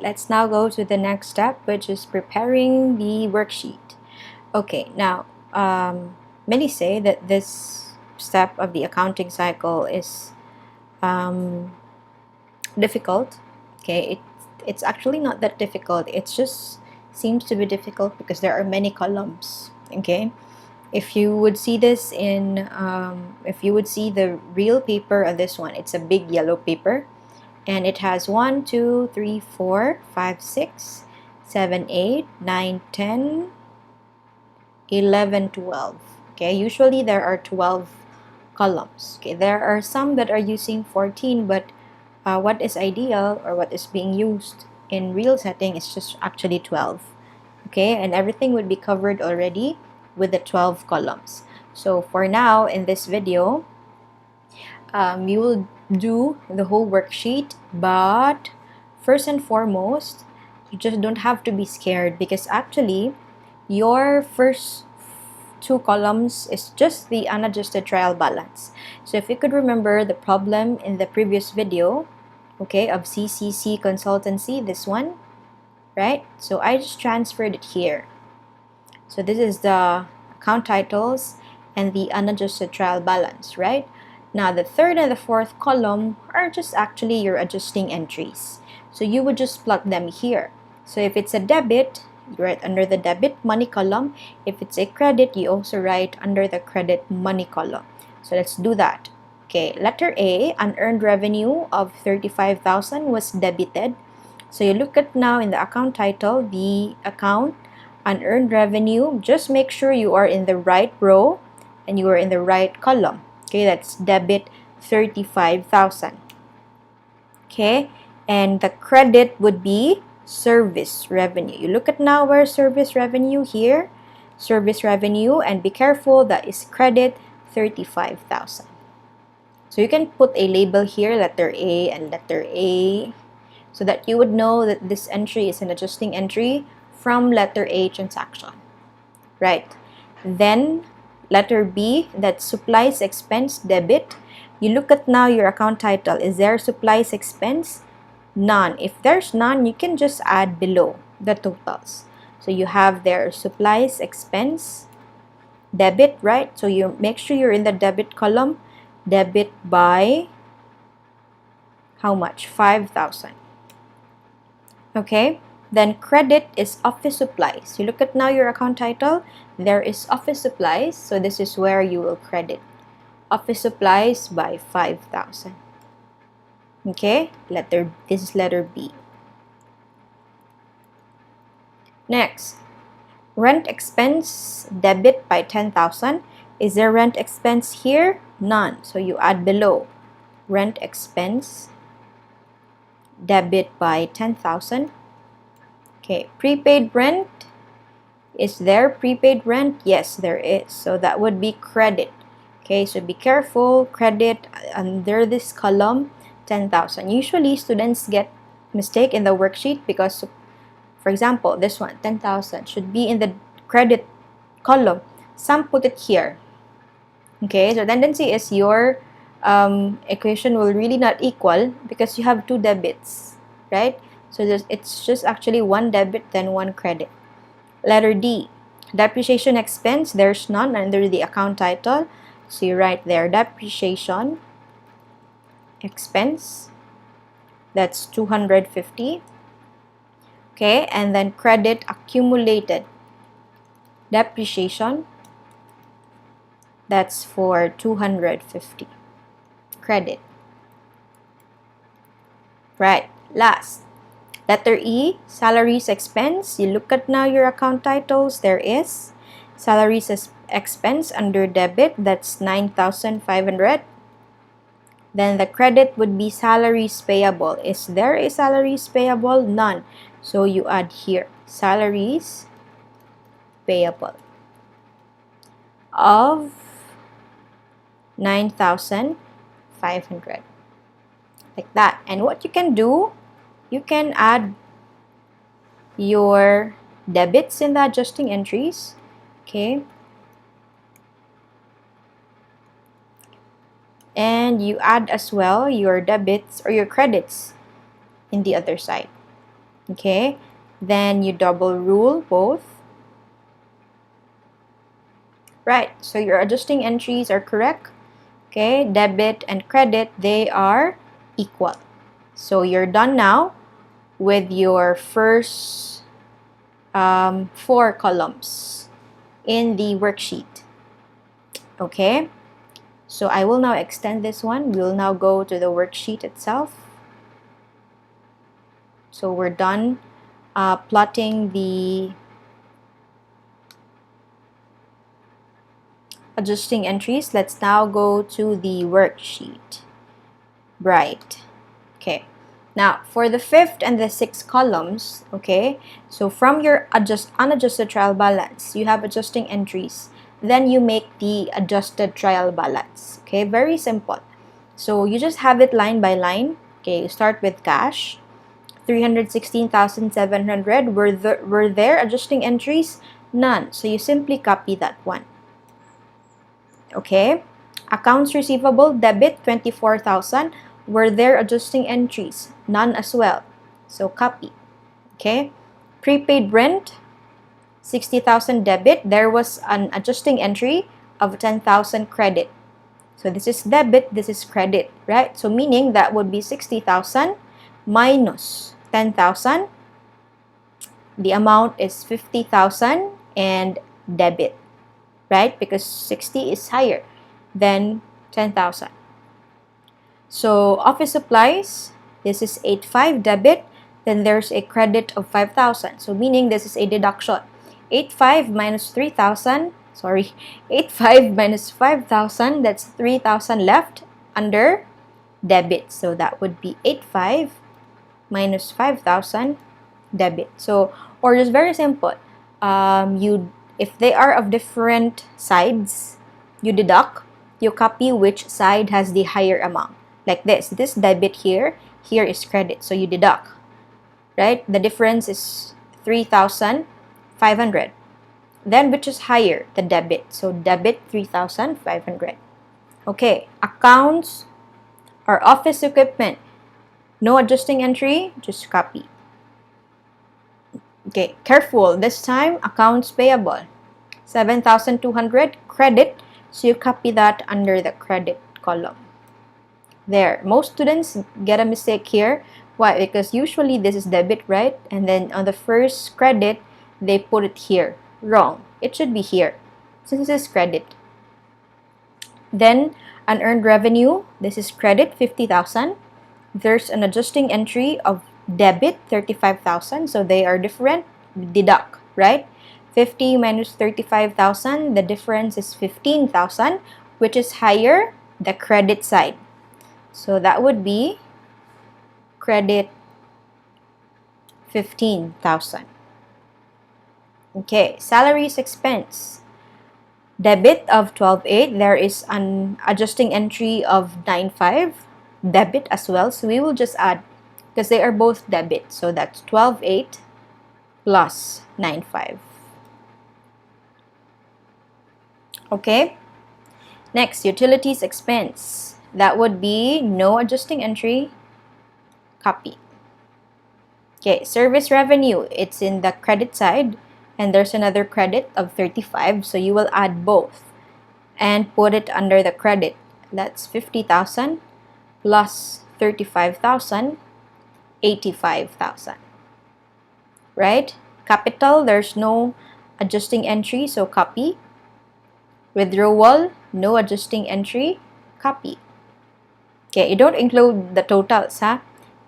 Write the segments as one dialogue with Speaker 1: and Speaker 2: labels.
Speaker 1: let's now go to the next step, which is preparing the worksheet. Okay, now many say that this step of the accounting cycle is difficult. Okay, it's actually not that difficult. It just seems to be difficult because there are many columns. Okay, if you would see this in if you would see the real paper of this one, it's a big yellow paper, and it has 1 2 3 4 5 6 7 8 9 10 11 12. Okay, usually there are 12 columns. Okay, there are some that are using 14, but what is ideal or what is being used in real setting is just actually 12. Okay, and everything would be covered already with the 12 columns. So for now, in this video, you will do the whole worksheet, but first and foremost, you just don't have to be scared, because actually your first two columns is just the unadjusted trial balance. So if you could remember the problem in the previous video, okay, of CCC consultancy, this one, right? So I just transferred it here. So this is the account titles and the unadjusted trial balance, right? Now the third and the fourth column are just actually your adjusting entries. So you would just plug them here. So if it's a debit, you write under the debit money column. If it's a credit, you also write under the credit money column. So let's do that. Okay, letter A, unearned revenue of 35,000 was debited. So you look at now in the account title, the account unearned revenue. Just make sure you are in the right row and you are in the right column. Okay, that's debit 35,000. Okay, and the credit would be service revenue. You look at now where service revenue here, service revenue, and be careful, that is credit 35,000. So you can put a label here, letter A and letter A, so that you would know that this entry is an adjusting entry from letter A transaction, right? Then letter B, that's supplies expense debit. You look at now your account title. Is there supplies expense? None. If there's none, you can just add below the totals. So you have there supplies expense debit, right? So you make sure you're in the debit column. Debit by how much? 5,000. Okay, then credit is office supplies. You look at now your account title, there is office supplies, so this is where you will credit office supplies by 5,000. Okay, this is letter B. Next, rent expense debit by 10,000. Is there rent expense here? None, so you add below rent expense debit by 10,000. Okay, prepaid rent. Is there prepaid rent? Yes, there is. So that would be credit. Okay, so be careful. Credit under this column, 10,000. Usually students get mistake in the worksheet because, for example, this one, 10,000, should be in the credit column. Some put it here. Okay, so tendency is your equation will really not equal because you have two debits, right? So it's just actually one debit then one credit. Letter D, depreciation expense, there's none under the account title. So you write there depreciation expense, that's 250. Okay, and then credit accumulated depreciation, that's for 250. Credit. Right, last. Letter E, salaries expense. You look at now your account titles. There is salaries expense under debit. That's 9,500. Then the credit would be salaries payable. Is there a salaries payable? None. So you add here salaries payable of 9,500. Like that. And what you can do, you can add your debits in the adjusting entries. Okay, and you add as well your debits or your credits in the other side. Okay, then you double rule both. Right, so your adjusting entries are correct. Okay, debit and credit, they are equal. So you're done now with your first 4 columns in the worksheet. Okay, so I will now extend this one. We'll now go to the worksheet itself. So we're done plotting the adjusting entries. Let's now go to the worksheet. Right. Okay. Now, for the 5th and the 6th columns, okay, so from your unadjusted trial balance, you have adjusting entries. Then you make the adjusted trial balance. Okay, very simple. So you just have it line by line. Okay, you start with cash. 316,700. Were there adjusting entries? None. So you simply copy that one. Okay. Accounts receivable, debit, 24,000. Were there adjusting entries? None as well. So copy. Okay. Prepaid rent, 60,000 debit. There was an adjusting entry of 10,000 credit. So this is debit, this is credit, right? So meaning that would be 60,000 minus 10,000. The amount is 50,000 and debit, right? Because 60 is higher than 10,000. So office supplies, this is 85 debit, then there's a credit of 5,000. So meaning this is a deduction. 85 minus 3,000, sorry, 85 minus 5,000, that's 3,000 left under debit. So that would be 85 minus 5,000 debit. So, or just very simple. If they are of different sides, you deduct, you copy which side has the higher amount. Like this debit here, here is credit. So you deduct, right? The difference is 3,500. Then which is higher? The debit. So debit 3,500. Okay, accounts or office equipment. No adjusting entry, just copy. Okay, careful. This time, accounts payable. 7,200 credit. So you copy that under the credit column. There. Most students get a mistake here. Why? Because usually this is debit, right? And then on the first credit, they put it here. Wrong. It should be here. Since this is credit. Then, unearned revenue. This is credit, 50,000. There's an adjusting entry of debit, 35,000. So they are different. Deduct, right? 50 minus 35,000, the difference is 15,000, which is higher, the credit side. So that would be credit 15,000. Okay, salaries expense. Debit of 12,800, there is an adjusting entry of 9,500. Debit as well, so we will just add because they are both debit. So that's 12,800 plus 9,500. Okay, next, utilities expense. That would be no adjusting entry, copy. Okay, service revenue, it's in the credit side, and there's another credit of 35, so you will add both and put it under the credit. That's 50,000 plus 35,000, 85,000. Right? Capital, there's no adjusting entry, so copy. Withdrawal, no adjusting entry, copy. Okay, you don't include the totals, huh?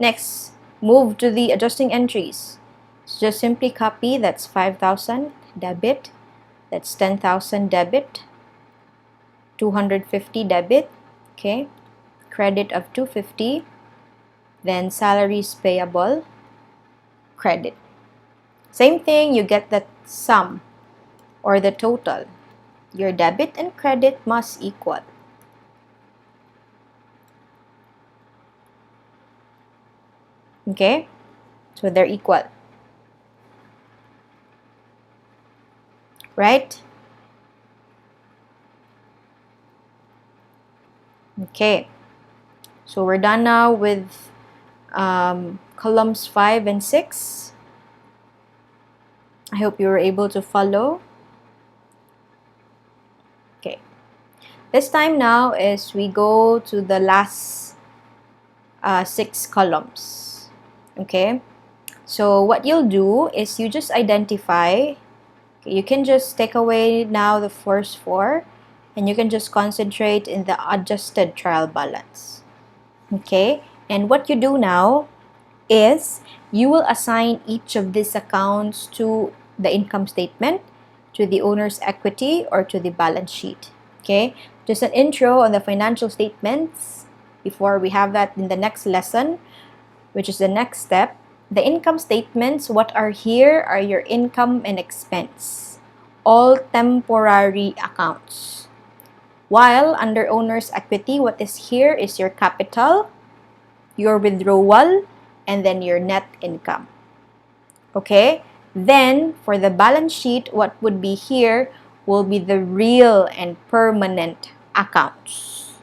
Speaker 1: Next, move to the adjusting entries. So just simply copy, that's 5,000 debit, that's 10,000 debit, 250 debit, okay, credit of 250, then salaries payable, credit. Same thing, you get the sum or the total. Your debit and credit must equal. Okay, so they're equal, right? Okay, so we're done now with columns 5 and 6. I hope you were able to follow. Okay. This time now is we go to the last 6 columns. Okay. So what you'll do is you just identify. You can just take away now the first 4 and you can just concentrate in the adjusted trial balance. Okay, and what you do now is you will assign each of these accounts to the income statement, to the owner's equity, or to the balance sheet. Okay, just an intro on the financial statements before we have that in the next lesson, which is the next step. The income statements, what are here are your income and expense, all temporary accounts. While under owner's equity, what is here is your capital, your withdrawal, and then your net income. Okay? Then, for the balance sheet, what would be here will be the real and permanent accounts,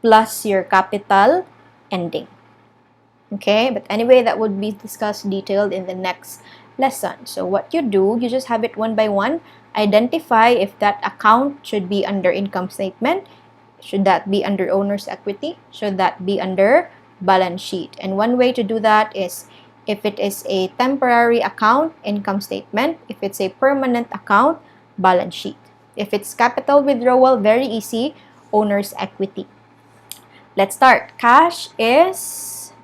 Speaker 1: plus your capital ending. Okay, but anyway, that would be discussed detailed in the next lesson. So what you do, you just have it one by one. Identify if that account should be under income statement, should that be under owner's equity, should that be under balance sheet. And one way to do that is if it is a temporary account, income statement. If it's a permanent account, balance sheet. If it's capital withdrawal, very easy, owner's equity. Let's start. Cash is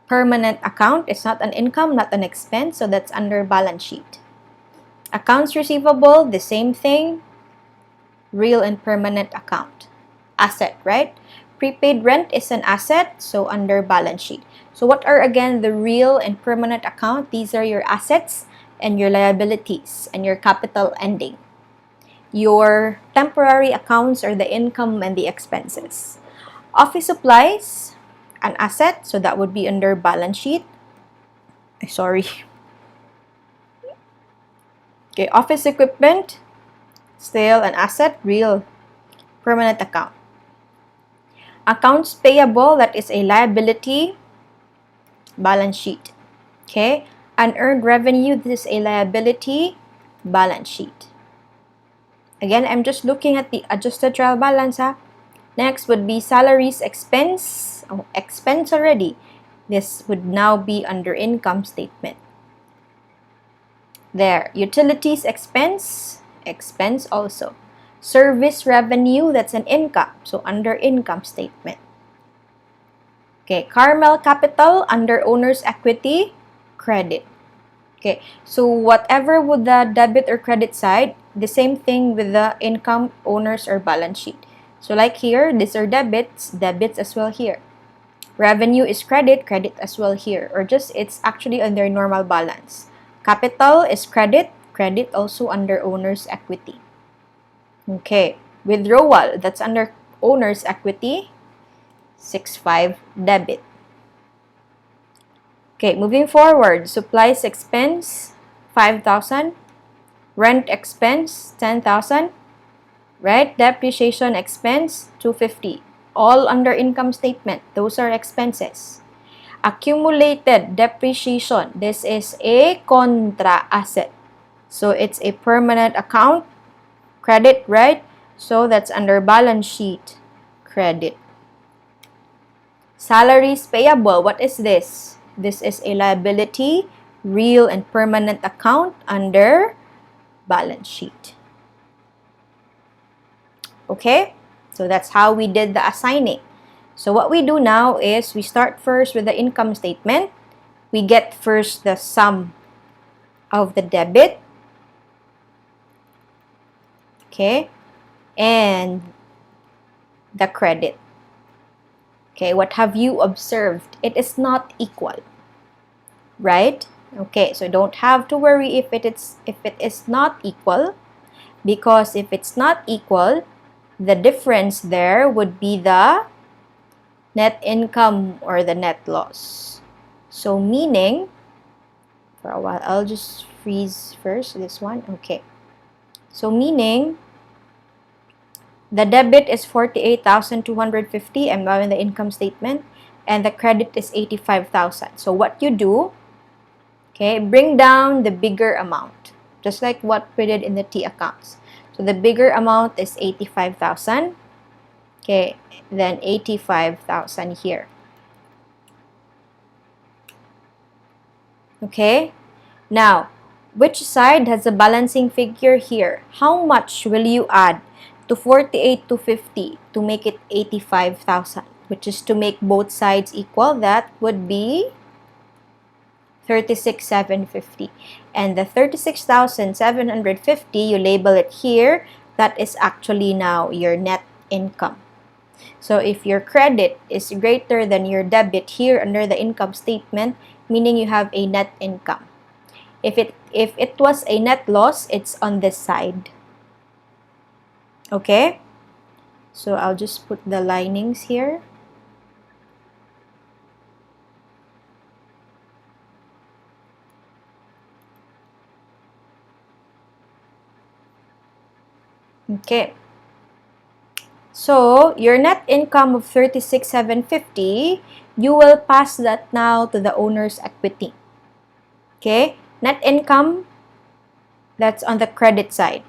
Speaker 1: permanent account. It's not an income, not an expense, so that's under balance sheet. Accounts receivable, the same thing, real and permanent account. Asset, right? Prepaid rent is an asset, so under balance sheet. So what are again the real and permanent account? These are your assets and your liabilities and your capital ending. Your temporary accounts are the income and the expenses. Office supplies, an asset, so that would be under balance sheet. Sorry. Okay, office equipment, still an asset, real, permanent account. Accounts payable, that is a liability, balance sheet. Okay, unearned revenue, this is a liability, balance sheet. Again, I'm just looking at the adjusted trial balance. Next would be salaries expense. Oh, expense already. This would now be under income statement. There. Utilities expense. Expense also. Service revenue, that's an income. So under income statement. Okay. Carmel capital under owner's equity. Credit. Okay. So whatever would the debit or credit side, the same thing with the income, owners, or balance sheet. So like here, these are debits, debits as well here. Revenue is credit, credit as well here. Or just, it's actually under normal balance. Capital is credit, credit also under owner's equity. Okay. Withdrawal, that's under owner's equity. 6.5 debit. Okay, moving forward. Supplies expense, 5,000. Rent expense, 10,000. Right? Depreciation expense, 250. All under income statement. Those are expenses. Accumulated depreciation. This is a contra asset. So it's a permanent account. Credit, right? So that's under balance sheet. Credit. Salaries payable. What is this? This is a liability, real and permanent account under balance sheet. Okay? So that's how we did the assigning. So what we do now is we start first with the income statement. We get first the sum of the debit. Okay? And the credit. Okay, what have you observed? It is not equal. Right? Okay, so don't have to worry if it is not equal, because if it's not equal, the difference there would be the net income or the net loss. So meaning, for a while, I'll just freeze first this one. Okay. So meaning, the debit is 48,250. I'm now in the income statement. and the credit is 85,000. So what you do, okay, bring down the bigger amount, just like what we did in the T accounts. So the bigger amount is 85,000. Okay, then 85,000 here. Okay, now which side has a balancing figure here? How much will you add to 48,250 to make it 85,000, which is to make both sides equal? That would be 36,750. And the 36,750, you label it here, that is actually now your net income. So if your credit is greater than your debit here under the income statement, meaning you have a net income. If it was a net loss, it's on this side. Okay? So I'll just put the linings here. Okay. So, your net income of 36,750, you will pass that now to the owner's equity. Okay? Net income, that's on the credit side,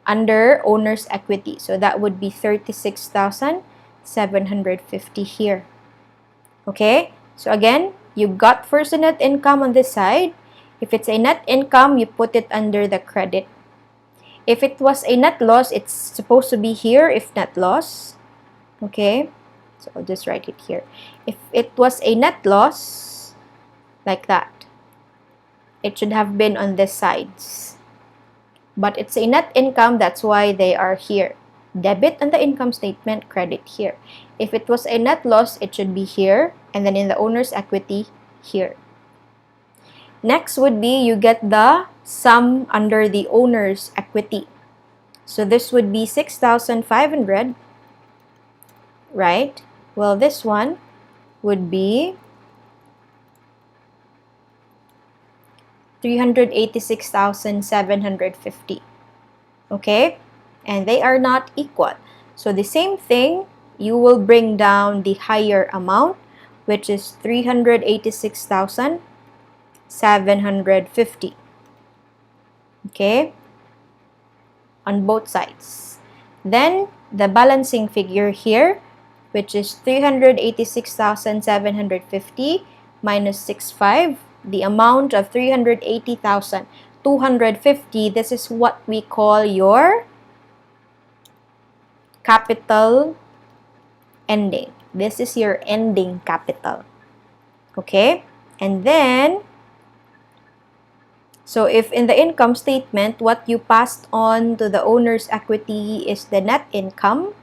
Speaker 1: under owner's equity. So, that would be 36,750 here. Okay? So, again, you got first the net income on this side. If it's a net income, you put it under the credit. If it was a net loss, it's supposed to be here if net loss. Okay, so I'll just write it here. If it was a net loss, like that, it should have been on this sides. But it's a net income, that's why they are here. Debit on the income statement, credit here. If it was a net loss, it should be here, and then in the owner's equity, here. Next would be you get the sum under the owner's equity. So this would be 6,500, right? Well, this one would be 386,750. Okay? And they are not equal. So the same thing, you will bring down the higher amount, which is 386,750. Okay? On both sides. Then, the balancing figure here, which is 386,750 minus 65, the amount of 380,250, this is what we call your capital ending. This is your ending capital. Okay? And then, so if in the income statement, what you passed on to the owner's equity is the net income,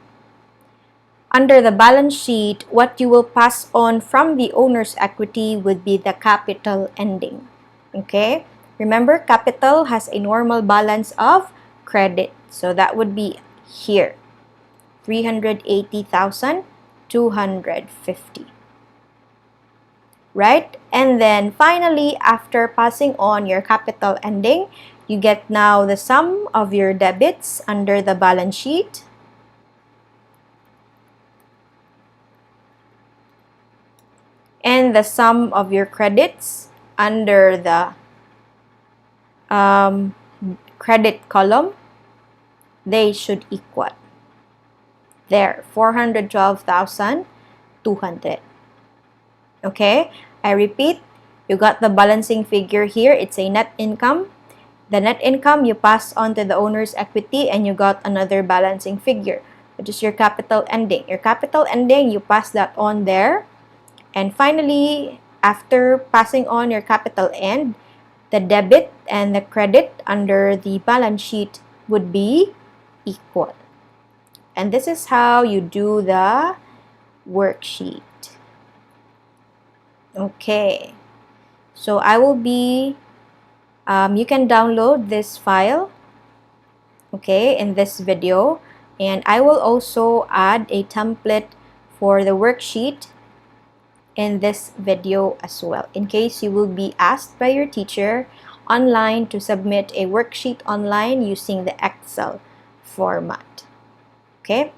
Speaker 1: under the balance sheet, what you will pass on from the owner's equity would be the capital ending. Okay? Remember, capital has a normal balance of credit. So that would be here, 380,250. Right? And then finally, after passing on your capital ending, you get now the sum of your debits under the balance sheet. And the sum of your credits under the credit column, they should equal. There, 412,200. Okay, I repeat, you got the balancing figure here. It's a net income. The net income you pass on to the owner's equity, and you got another balancing figure, which is your capital ending. Your capital ending, you pass that on there. And finally, after passing on your capital end, the debit and the credit under the balance sheet would be equal. And this is how you do the worksheet. Okay, so I will be, you can download this file, okay, in this video, and I will also add a template for the worksheet in this video as well, in case you will be asked by your teacher online to submit a worksheet online using the Excel format. Okay?